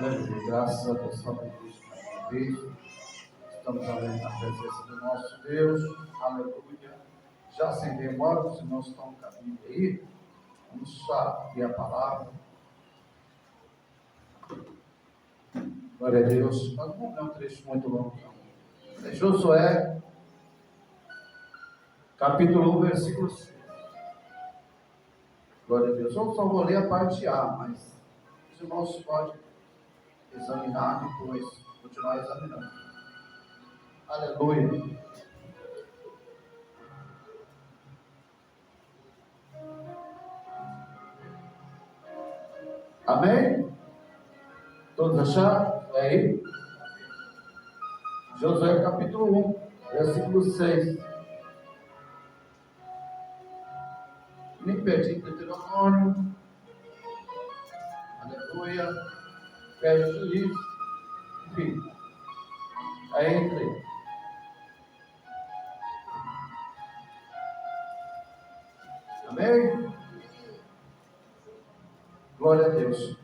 Aleluia. Graças a Deus, só por Cristo, mais uma vez. Estamos também na presença do nosso Deus. Aleluia. Já sem demora, os irmãos estão no caminho aí. Vamos abrir a palavra. Glória a Deus. Nós não vamos ler um trecho muito longo, não. É Josué, capítulo 1, versículo 6. Glória a Deus. Eu só vou ler a parte A, mas os irmãos podem examinar depois, continuar examinando. Aleluia. Amém? Todos acharam? É aí? Josué capítulo 1, versículo 6. Me perdi em Deuteronômio. Aleluia. Pede o juiz. Enfim. Aí entrei. Amém? Glória a Deus.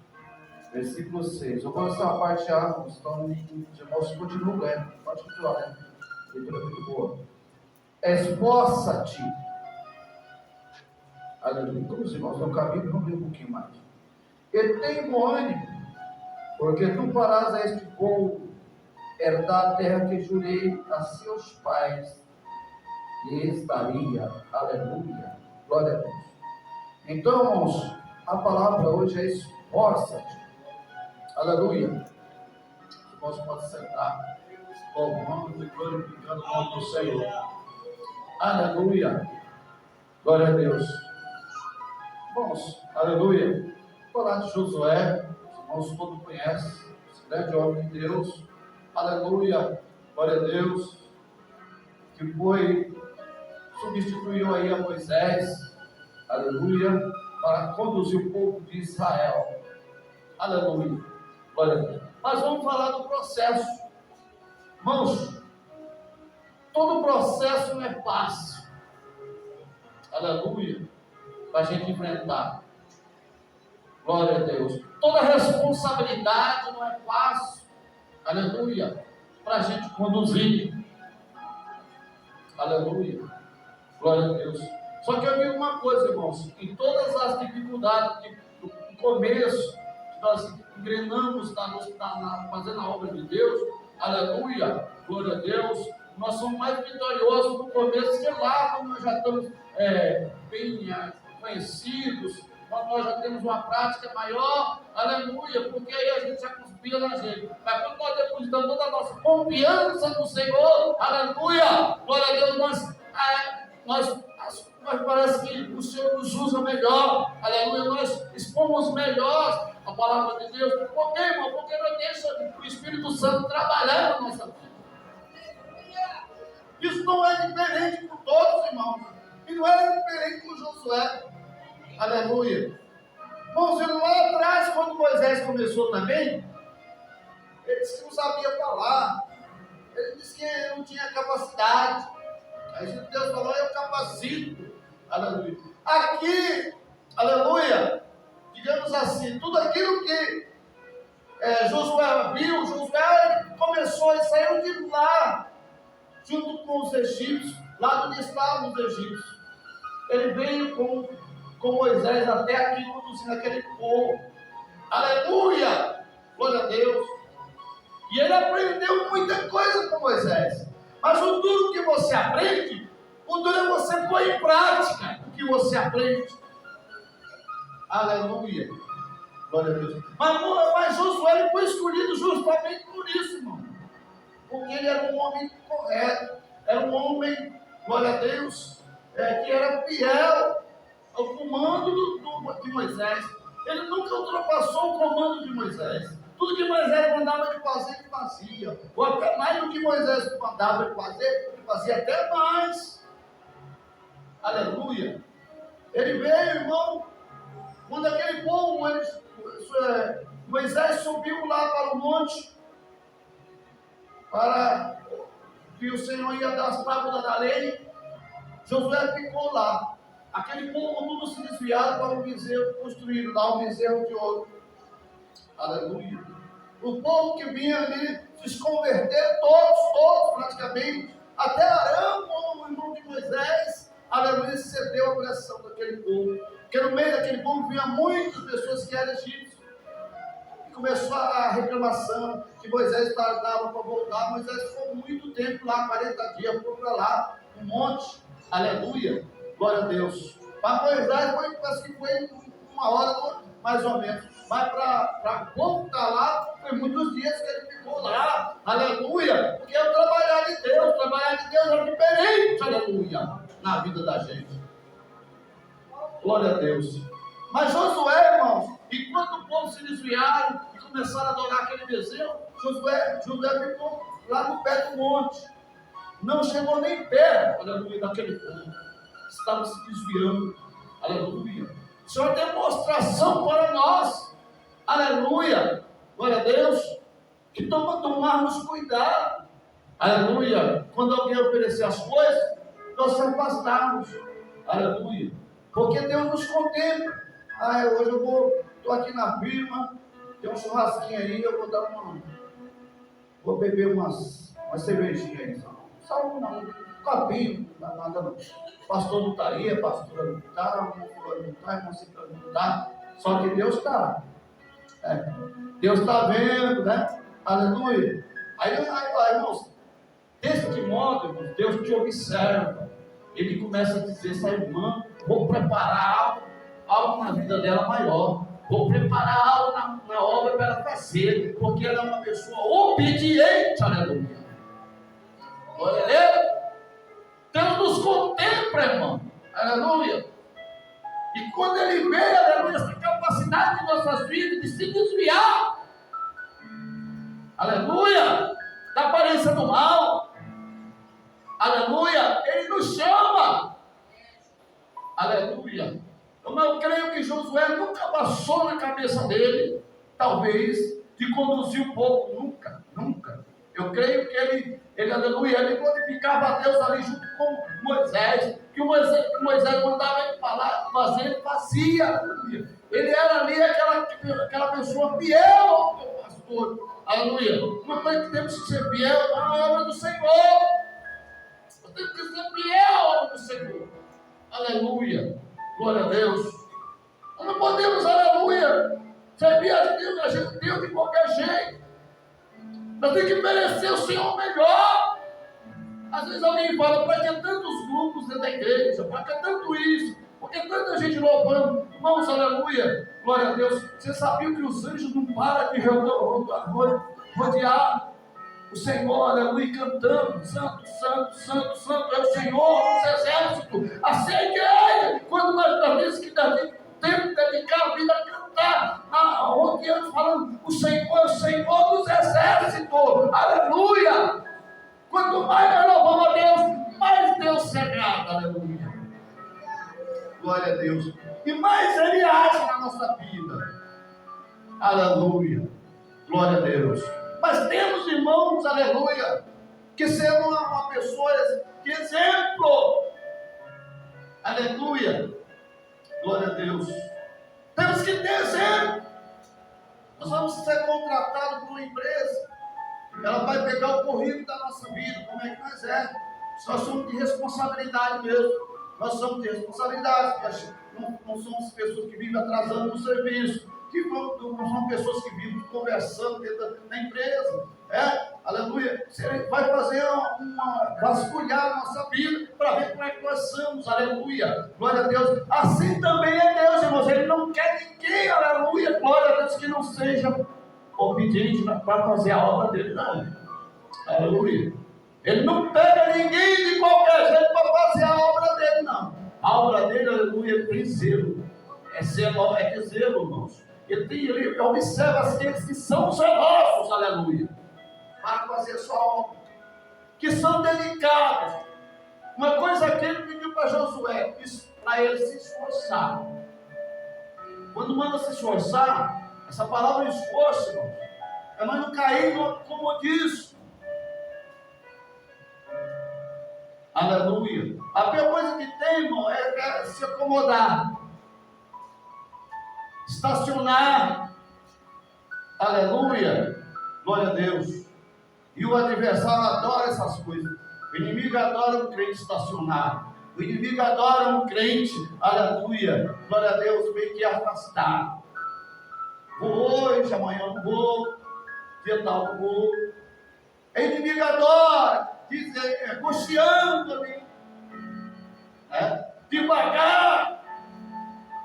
Versículo 6. Eu vou lançar a parte A. Então, os irmãos continuam lendo. Pode continuar lendo. Leitura muito boa. Esforça-te. Aleluia. Como os irmãos no caminho, vamos ler um pouquinho mais. E tem bom ânimo, porque tu farás a este povo herdar a terra que jurei a seus pais, e estaria. Aleluia. Glória a Deus. Então, irmãos, a palavra hoje é esforça-te. Aleluia. Os irmãos podem sentar, louvando e glorificando o nome do Senhor. Aleluia. Glória a Deus. Irmãos, aleluia. Vou falar de Josué, os irmãos todos conhecem, esse grande homem de Deus. Aleluia. Glória a Deus. Que substituiu aí a Moisés. Aleluia. Para conduzir o povo de Israel. Aleluia. Glória a Deus. Mas vamos falar do processo. Irmãos, todo processo não é fácil. Aleluia. Para a gente enfrentar. Glória a Deus. Toda responsabilidade não é fácil. Aleluia. Para a gente conduzir. Aleluia. Glória a Deus. Só que eu digo uma coisa, irmãos. Em todas as dificuldades do começo, que nós engrenamos fazendo a obra de Deus. Aleluia. Glória a Deus. Nós somos mais vitoriosos no começo que lá, quando nós já estamos bem conhecidos, quando nós já temos uma prática maior, aleluia, porque aí a gente já confia na gente. Mas quando nós depositamos toda a nossa confiança no Senhor, aleluia, glória a Deus, nós parece que o Senhor nos usa melhor, aleluia, nós expomos melhor a palavra de Deus. Por quê, irmão? Porque nós deixamos o Espírito Santo trabalhar na nossa vida. Isso não é diferente com todos, irmãos. E não era diferente com Josué. Aleluia. Irmãos, lá atrás, quando Moisés começou também, ele disse que não sabia falar. Ele disse que não tinha capacidade. Aí Deus falou, eu capacito. Aleluia. Aqui, aleluia, digamos assim, tudo aquilo que Josué viu, Josué começou e saiu de lá, junto com os egípcios, lá onde estavam os egípcios. Ele veio com Moisés até aqui, conduzindo aquele povo. Aleluia! Glória a Deus. E ele aprendeu muita coisa com Moisés. Mas o duro que você aprende, o duro é você pôr em prática o que você aprende. Aleluia! Glória a Deus. Mas Josué ele foi escolhido justamente por isso, irmão. Porque ele era um homem correto. Era um homem, glória a Deus, que era fiel ao comando de Moisés. Ele nunca ultrapassou o comando de Moisés. Tudo que Moisés mandava ele fazer, ele fazia. Ou até mais do que Moisés mandava ele fazer, ele fazia até mais. Aleluia. Ele veio, irmão, quando aquele povo, Moisés subiu lá para o monte, para que o Senhor ia dar as tábuas da lei. Josué ficou lá. Aquele povo tudo se desviado para um bezerro construído lá, um bezerro de ouro. Aleluia. O povo que vinha ali se converter, todos praticamente, até Arão, como o irmão de Moisés, aleluia, cedeu a pressão daquele povo. Porque no meio daquele povo vinha muitas pessoas que eram egípcios. E começou a reclamação que Moisés tardava para voltar. Moisés ficou muito tempo lá, 40 dias, foi para lá, um monte, aleluia, glória a Deus. Mas Moisés foi, parece que foi uma hora mais ou menos. Mas para voltar lá, foi muitos dias que ele ficou lá, aleluia, porque é o trabalhar de Deus é diferente, aleluia, na vida da gente. Glória a Deus. Mas Josué, irmãos, enquanto o povo se desviaram e começaram a adorar aquele bezerro, Josué ficou lá no pé do monte. Não chegou nem perto, aleluia, daquele povo. Estava se desviando, aleluia. O Senhor tem demonstração para nós, aleluia, glória a Deus, que tomarmos cuidado, aleluia. Quando alguém oferecer as coisas, nós se afastarmos, aleluia, porque Deus nos contempla. Hoje eu estou aqui na firma, tem um churrasquinho aí, eu vou beber umas cervejinhas aí, só um copinho, não dá nada não. Pastor não estaria, pastora não está, irmão ciclano não está, só que Deus está. Deus está vendo, né? Aleluia. Aí, irmãos, deste modo, irmãos, Deus te observa. Ele começa a dizer: essa irmã, vou preparar algo na vida dela maior. Vou preparar algo na obra para ela fazer, porque ela é uma pessoa obediente, aleluia. Glória a Deus. Deus nos contempla, irmão, aleluia. E quando Ele vê, aleluia, essa capacidade de nossas vidas de se desviar, aleluia, da aparência do mal, aleluia, Ele nos chama, aleluia. Eu creio que Josué nunca passou na cabeça dele, talvez, de conduzir o povo, nunca. Eu creio que ele aleluia, ele glorificava a Deus ali junto com Moisés, que Moisés mandava ele fazer, ele fazia, aleluia. Ele era ali aquela pessoa fiel ao seu pastor, aleluia. Uma coisa que temos que ser fiel à obra do Senhor. Nós temos que ser fiel à obra do Senhor, aleluia. Glória a Deus. Nós não podemos, aleluia, servir a Deus de qualquer jeito. Nós temos que merecer o Senhor melhor. Às vezes alguém fala: para que tantos grupos dentro da igreja? Para que tanto isso? Por que tanta gente louvando? Irmãos, aleluia, glória a Deus. Você sabia que os anjos não param de rodear o Senhor, aleluia, cantando: santo, santo, santo, santo é o Senhor dos exércitos. Assim é a igreja. Quando nós dizemos que Davi tem que dedicar a vida a cantar, rodeando, falando: o Senhor é o Senhor dos exércitos, aleluia. Quanto mais nós louvamos a Deus, mais Deus se agrada, aleluia, glória a Deus, e mais Ele age na nossa vida, aleluia, glória a Deus. Mas temos, irmãos, aleluia, que ser uma pessoa de exemplo, aleluia, glória a Deus. Temos que ter exemplo. Nós vamos ser contratados por uma empresa, ela vai pegar o currículo da nossa vida, como é que nós é. Nós somos de responsabilidade mesmo, nós somos de responsabilidade, não somos pessoas que vivem atrasando no serviço, não são pessoas que vivem conversando dentro da empresa, aleluia. Você vai fazer vasculhar a nossa vida para ver como é que nós somos, aleluia, glória a Deus. Assim também é Deus, irmãos. Ele não quer ninguém, aleluia, glória a Deus, que não seja obediente para fazer a obra dele, não, aleluia. Ele não pega ninguém de qualquer jeito para fazer a obra dele, não. A obra dele, aleluia, tem zelo, é de zelo, irmãos. Ele observa aqueles que são zelosos, aleluia, para fazer a sua obra, que são delicados. Uma coisa que ele pediu para Josué, para ele se esforçar. Quando manda se esforçar, essa palavra esforço, irmão, é mais não cair no comodismo. Aleluia. A pior coisa que tem, irmão, é se acomodar, estacionar, aleluia, Glória a Deus. E o adversário adora essas coisas. O inimigo adora um crente estacionado. O inimigo adora um crente, aleluia, glória a Deus, meio que afastado. Vou hoje, amanhã não vou, dia tal não vou. O inimigo adora, dizer, cocheando ali, devagar.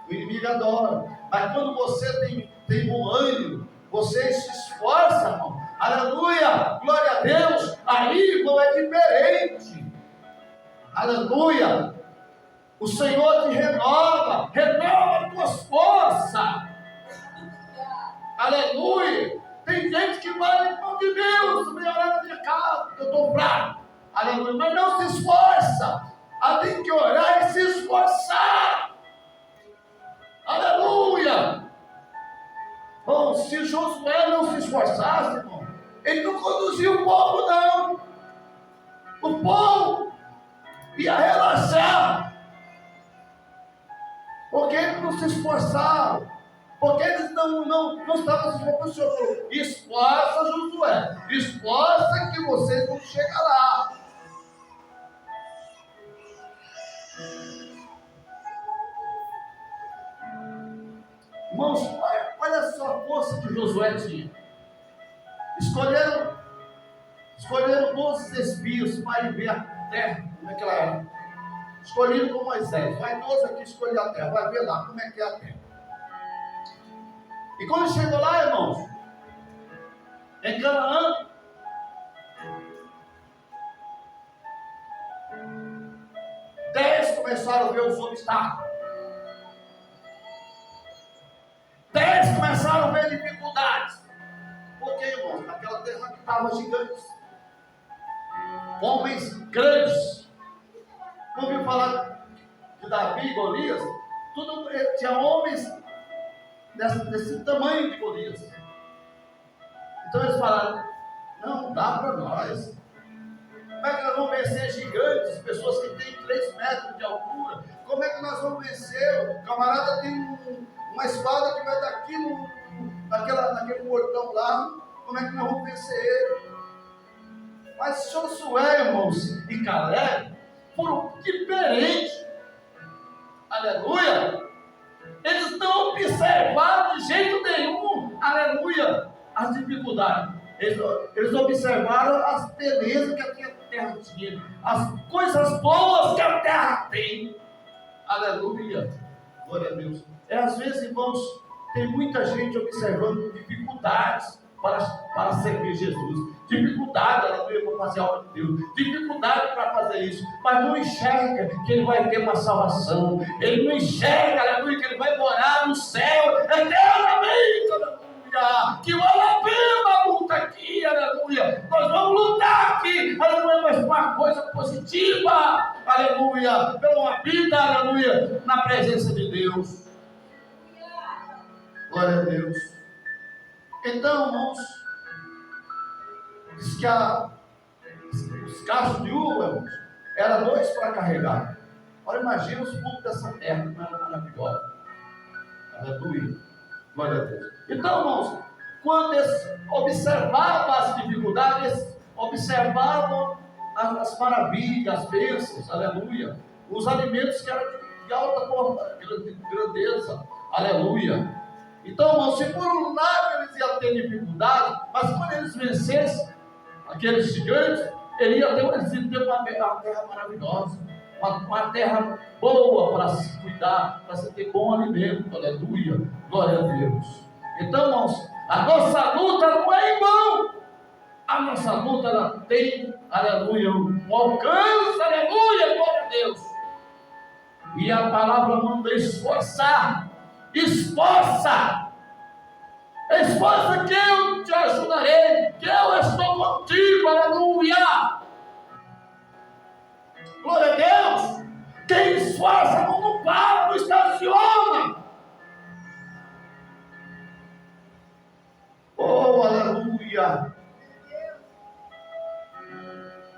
O inimigo adora. Mas quando você tem bom ânimo, você se esforça, irmão. Aleluia, glória a Deus. Aí, irmão, é diferente. Aleluia. O Senhor te renova a tua força. Aleluia. Tem gente que vai em nome de Deus, me orar na minha casa, porque eu estou fraco. Aleluia. Mas não se esforça. Tem que orar e se esforçar. Aleluia. Bom, se Josué não se esforçasse, irmão, ele não conduziu o povo, não. O povo ia relaxar, porque eles não se esforçaram, porque eles não estavam se esforçando. Esforça, Josué, esforça que vocês vão chegar lá. Irmãos, olha só a força que Josué tinha. Escolheram 12 espias para ir ver a terra, como é que ela era. Escolhido com Moisés, vai 12 aqui escolher a terra, vai ver lá como é que é a terra. E quando chegou lá, irmãos, em Canaã, dez começaram a ver os obstáculos. 10 começaram a ver dificuldades. Por quê, irmãos? Naquela terra que estavam gigantes, homens grandes. Não ouviu falar de Davi e Golias? Tinha homens desse tamanho de Golias. Então eles falaram: não dá para nós. Como é que nós vamos vencer gigantes, pessoas que têm 3 metros de altura? Como é que nós vamos vencer? O camarada tem uma espada que vai daqui naquele portão lá. Como é que nós vamos vencer ele? Mas Josué, irmãos, e Caleb foram diferentes. Aleluia. Eles não observaram de jeito nenhum, aleluia, as dificuldades. Eles observaram as belezas que a terra tinha, as coisas boas que a terra tem. Aleluia. Glória a Deus. Às vezes, irmãos, tem muita gente observando dificuldades para servir Jesus. Dificuldade, aleluia, para fazer a obra de Deus. Dificuldade para fazer isso. Mas não enxerga que ele vai ter uma salvação. Ele não enxerga, aleluia, que ele vai morar no céu eternamente, aleluia. Que vale a pena a luta aqui, aleluia. Nós vamos lutar aqui, aleluia, mas uma coisa positiva, aleluia. Pela uma vida, aleluia, na presença de Deus. Glória a Deus. Então, irmãos, diz que os cachos de uva, irmãos, eram 2 para carregar. Olha, imagina os frutos dessa terra, que era maravilhosa. Aleluia. Glória a Deus. Então, irmãos, quando eles observavam as dificuldades, eles observavam as maravilhas, as bênçãos, aleluia. Os alimentos que eram de alta grandeza, aleluia. Então, irmãos, se por um lado eles iam ter dificuldade, mas quando eles vencessem aqueles gigantes, eles iam ter uma terra maravilhosa, uma terra boa para se cuidar, para se ter bom alimento, aleluia, glória a Deus. Então, irmãos, a nossa luta não é em vão, a nossa luta ela tem, aleluia, um alcance, aleluia, glória a Deus. E a palavra manda esforçar. Esforça que eu te ajudarei, que eu estou contigo, aleluia. Glória a Deus. Quem esforça não para, não estaciona. Oh, aleluia.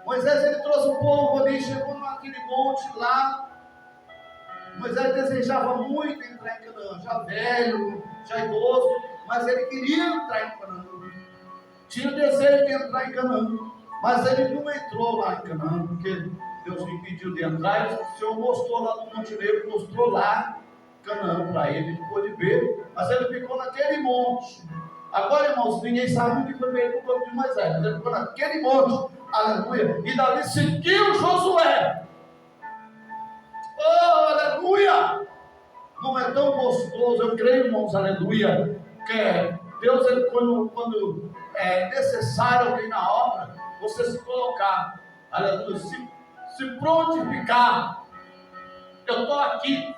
Moisés, ele trouxe o povo ali, chegou naquele monte lá. Moisés desejava muito entrar em Canaã, já velho, já idoso, mas ele queria entrar em Canaã. tinha desejo de entrar em Canaã, mas ele não entrou lá em Canaã, porque Deus lhe impediu de entrar. O Senhor mostrou lá no Monte Negro, mostrou lá Canaã para ele, ele pôde ver, mas ele ficou naquele monte. Agora, irmãos, ninguém sabe o que foi feito com o corpo de Moisés, mas ele ficou naquele monte, aleluia, e dali seguiu Josué. Oh, aleluia! Não é tão gostoso, eu creio, irmãos, aleluia, que Deus, ele, quando é necessário alguém na obra, você se colocar, aleluia, se prontificar. Eu estou aqui,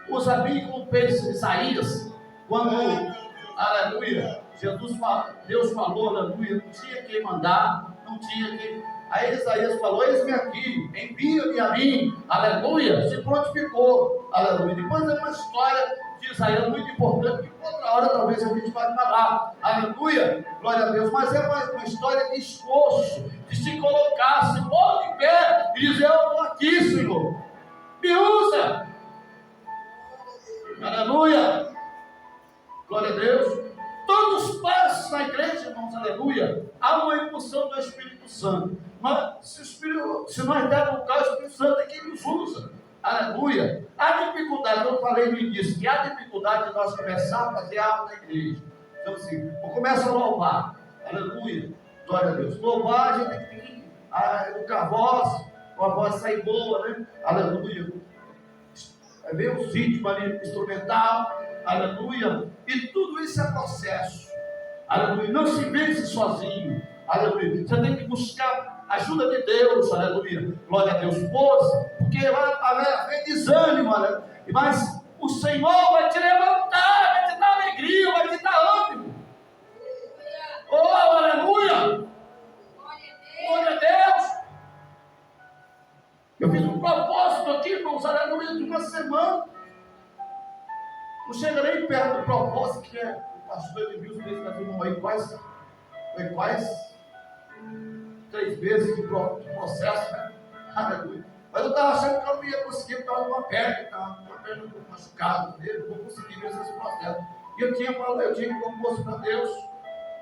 os amigos como fez Isaías, quando, aleluia, Deus falou, aleluia, não tinha quem mandar, não tinha quem. Aí Isaías falou: eis-me aqui, envia-me a mim, aleluia, se prontificou, aleluia. Depois é uma história de Isaías muito importante, que outra hora talvez a gente vai falar, aleluia, glória a Deus, mas é uma história de esforço, de se colocar, se pôr de pé e dizer: eu estou aqui, Senhor, me usa, aleluia, glória a Deus. Todos os passos na igreja, irmãos, aleluia, há uma impulsão do Espírito Santo. Mas se nós dermos lugar, o Espírito Santo é quem nos usa, aleluia. A dificuldade, eu falei no início, que a dificuldade de nós começar a fazer algo na igreja. Então, assim, eu começo a louvar, aleluia, glória a Deus. Louvar, a gente tem que educar a voz sair boa, né? Aleluia. Ver os ritmos ali, instrumental, aleluia, e tudo isso é processo, aleluia, não se vence sozinho, aleluia, você tem que buscar ajuda de Deus, aleluia, glória a Deus, porque vai haver desânimo, aleluia, mas o Senhor vai te levantar, vai te dar alegria, vai te dar ânimo, oh, aleluia, glória a Deus. Eu fiz um propósito aqui, irmãos, aleluia, de uma semana. Não chega nem perto do propósito, que é o pastor Edmilson fez para irmão aí quase 3 vezes de processo, né? Aleluia. Mas eu estava achando que eu não ia conseguir, por causa de uma perna machucada dele, não vou conseguir ver esse processo. E eu tinha proposto para Deus,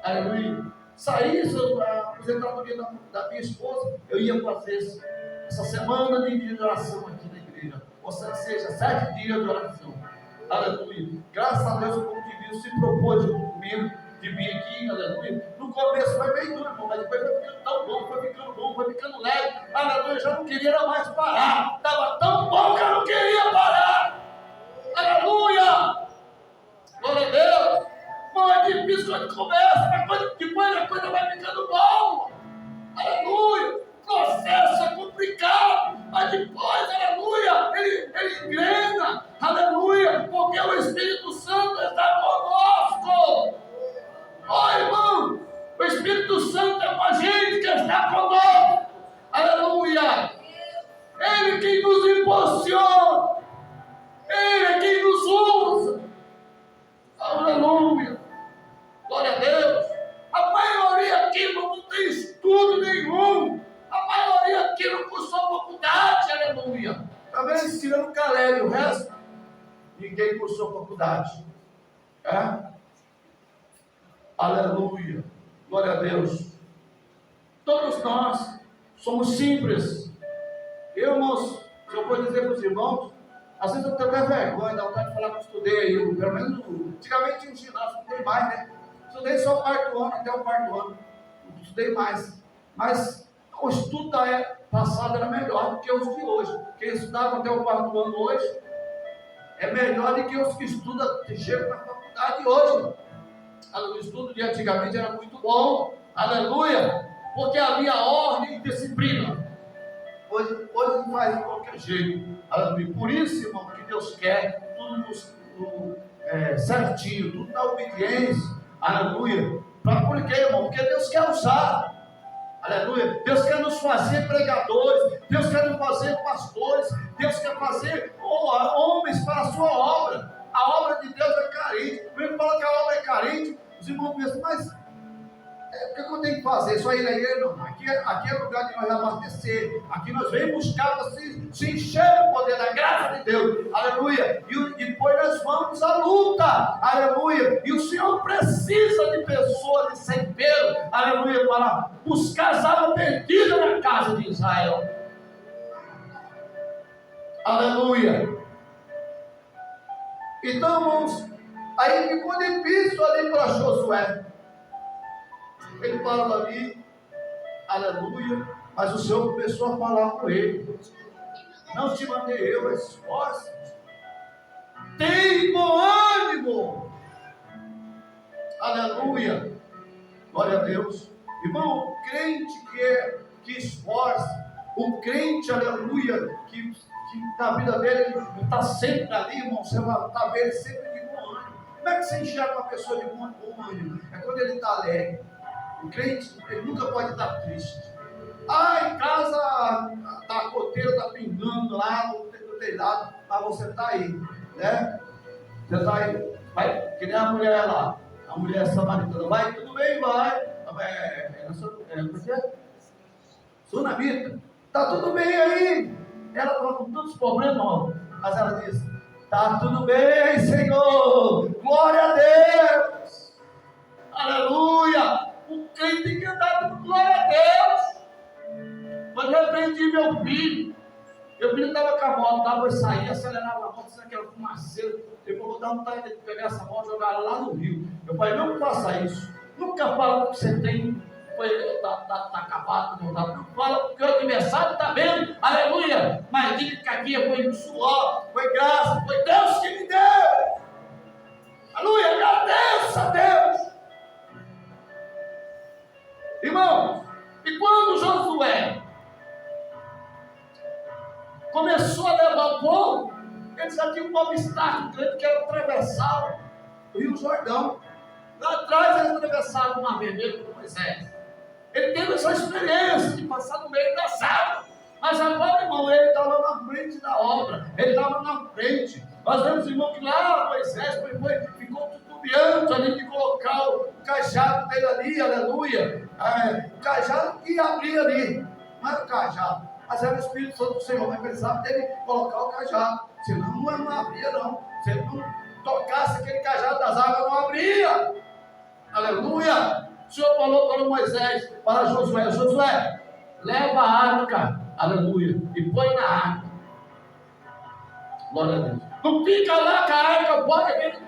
aleluia. Saísse a aposentadoria da minha esposa, eu ia fazer essa semana de oração aqui na igreja, ou seja, 7 dias de oração, aleluia. Graças a Deus o povo de Deus se propôs junto comigo de vir aqui, aleluia. No começo foi bem duro, irmão, mas depois foi ficando tão bom, foi ficando leve, aleluia. Eu já não queria mais parar, estava tão bom que eu não queria parar, aleluia, glória a Deus. Não é difícil quando começa, mas depois a coisa vai ficando bom, aleluia. O processo é complicado, mas depois, aleluia, ele engrena, aleluia, porque o Espírito Santo está conosco. Ó, irmão, o Espírito Santo é com a gente que está conosco, aleluia. Ele quem nos impulsiona, Ele é quem nos usa, aleluia, glória a Deus. A maioria aqui não tem estudo nenhum. A maioria aqui não cursou faculdade, aleluia. Talvez tirando o Caleb, o resto, ninguém cursou faculdade. É? Aleluia. Glória a Deus. Todos nós somos simples. Irmãos, se eu for dizer para os irmãos, às vezes eu tenho até vergonha, dá vontade de falar que eu estudei. Pelo menos, antigamente tinha um ginásio, não tem mais, né? Estudei só o 4º ano, até o 4º ano. Não estudei mais. Mas o estudo da passado era melhor do que os de hoje. Quem estudava até o 4º ano hoje é melhor do que os que estudam que chegam na faculdade hoje. O estudo de antigamente era muito bom, aleluia, porque havia ordem e disciplina. Hoje não faz de qualquer jeito, aleluia. Por isso, irmão, que Deus quer tudo certinho, tudo na obediência, aleluia. Por quê, irmão? Porque Deus quer usar. Aleluia. Deus quer nos fazer pregadores, Deus quer nos fazer pastores, Deus quer fazer homens para a sua obra. A obra de Deus é carente. Quando ele fala que a obra é carente, os irmãos pensam, mas O que eu tenho que fazer? Só ir na igreja? Não. Aqui é lugar de nós abastecer. Aqui nós vemos buscar se encher do poder da graça de Deus. Aleluia. E depois nós vamos à luta. Aleluia. E o Senhor precisa de pessoas de sem pelo. Aleluia. Para buscar as almas perdidas na casa de Israel. Aleluia. Então, irmãos, aí ficou difícil ali para Josué. Ele parou ali, aleluia, mas o Senhor começou a falar com ele. Não te mandei eu, esforço. Tem bom ânimo. Aleluia. Glória a Deus. Irmão, o crente que esforça, o crente, aleluia, que na vida dele está sempre ali, irmão, você vai estar vendo sempre de bom ânimo. Como é que você enxerga uma pessoa de bom ânimo? É quando ele está alegre. O crente, ele nunca pode estar triste. Em casa a goteira está pingando lá no telhado, mas você está aí, né? Você está aí, vai, que nem a mulher lá, a mulher samaritana, vai, tudo bem, vai. Sunamita, está tudo bem aí. Ela estava com todos os problemas, mas ela disse: está tudo bem, Senhor, glória a Deus, aleluia. O crente tem que andar dando glória a Deus. Quando eu repreendi meu filho estava com a moto, dava sair, acelerava a moto, sendo aquela fumaceira. Ele falou: dá vontade de pegar essa moto e jogar ela lá no rio. Eu falei: não faça isso. Nunca fala que você tem, está acabado, não fala porque o adversário está vendo, aleluia. Mas diga que aqui foi suor, foi graça, foi Deus que me deu. Aleluia, agradeça a Deus. Irmãos, e quando Josué começou a levar o povo, ele já tinha um obstáculo grande que era atravessar o Rio Jordão. Lá atrás eles atravessaram o Mar Vermelho com Moisés. Ele teve essa experiência de passar no meio da selva. Mas agora, irmão, ele estava na frente da obra, ele estava na frente. Nós vemos, irmão, que lá Moisés ficou titubeante ali de colocar o cajado dele ali, aleluia. O cajado que ia abrir ali, não era o cajado, mas era o Espírito Santo do Senhor, mas precisava dele colocar o cajado, senão não abria não. Se ele não tocasse aquele cajado das águas, não abria. Aleluia. O Senhor falou para Moisés, para Josué: Josué, leva a arca, aleluia, e põe na arca. Glória a Deus. Não fica lá com a arca, pode vir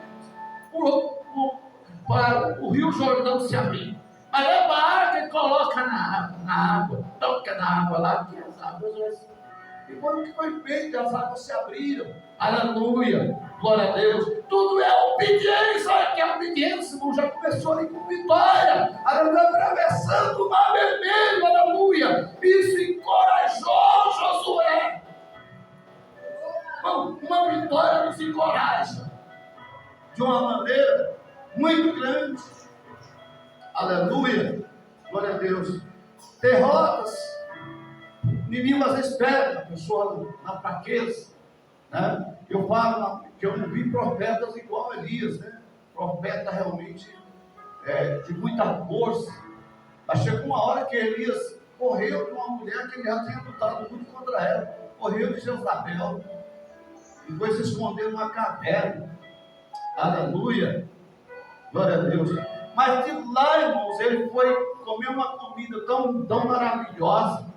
para o Rio Jordão se abrir. Mas leva a arca e coloca na água. Toca na água lá, que as águas. E foi o que foi feito, as águas se abriram. Aleluia. Glória a Deus. Tudo é obediência. Olha que é obediência, irmão. Já começou ali com vitória. Aleluia. Atravessando o Mar Vermelho. Aleluia. Isso encorajou Josué. Uma vitória nos encoraja de uma maneira muito grande. Aleluia. Glória a Deus. Derrotas. O inimigo às vezes pega a pessoa na fraqueza, né? Eu falo que eu não vi profetas igual a Elias, né? Profeta realmente de muita força. Mas chegou uma hora que Elias correu com uma mulher que ele já tinha lutado muito contra ela. Correu de Jezabel. Depois se escondeu numa caverna. Aleluia. Glória a Deus. Mas de lá, irmãos, ele foi comer uma comida tão maravilhosa,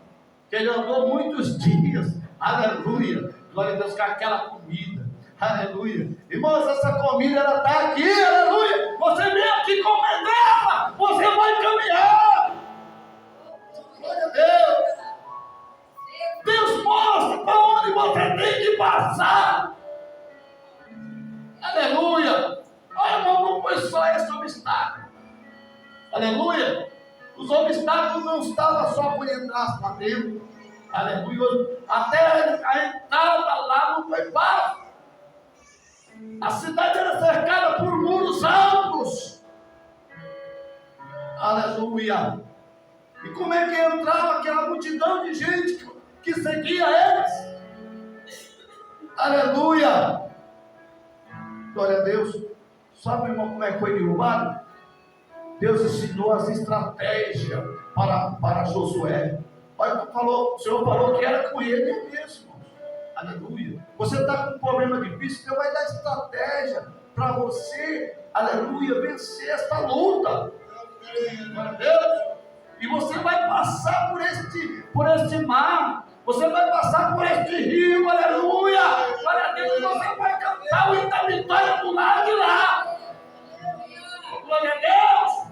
que ele andou muitos dias, aleluia, glória a Deus, com aquela comida, aleluia. Irmãos, essa comida, ela está aqui, aleluia. Você vem aqui comer dela, você vai caminhar. Glória a Deus. Deus mostra para onde você tem que passar. Aleluia. Olha, irmão, não foi só esse obstáculo. Aleluia. Os obstáculos não estavam só por entrar para dentro. Aleluia. Até a entrada lá não foi fácil. A cidade era cercada por muros altos. Aleluia. E como é que entrava aquela multidão de gente que seguia eles? Aleluia. Glória a Deus. Sabe, irmão, como é que foi derrubado? Deus ensinou as estratégias para Josué. Olha, o Senhor falou que era com ele mesmo. Aleluia. Você está com um problema difícil, Deus vai dar estratégia para você, aleluia, vencer esta luta. Glória a Deus. E você vai passar por este mar. Você vai passar por este rio, aleluia. Glória a Deus. Você vai cantar o hino da vitória do lado de lá. Glória a Deus.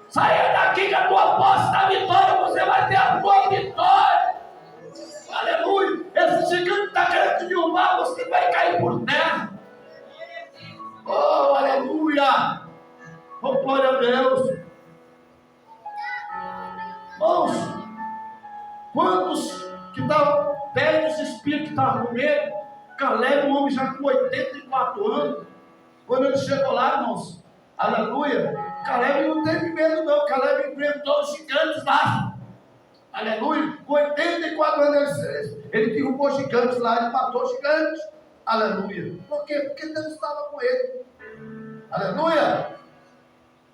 Saia daqui com a tua posse da vitória. Você vai ter a tua vitória. Aleluia. Esse gigante está querendo te derrubar. Você vai cair por terra. Oh, aleluia. Oh, glória a Deus. Irmãos, quantos que estavam velhos espíritos que estavam com medo? Caleb, um homem já com 84 anos, quando ele chegou lá, irmãos, aleluia, Caleb não teve medo não, Caleb enfrentou os gigantes lá, aleluia, com 84 anos ele derrubou gigantes lá, ele matou gigantes, aleluia. Por quê? Porque Deus estava com ele, aleluia.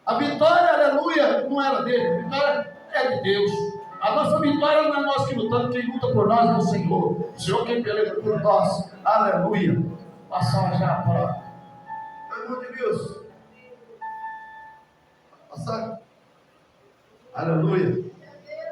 A vitória, aleluia, não era dele, a vitória é de Deus. A nossa vitória não é nós que lutamos, quem luta por nós é o Senhor. O Senhor quem peleja por nós, aleluia. Passar já para pelo amor de Deus. Passar, aleluia.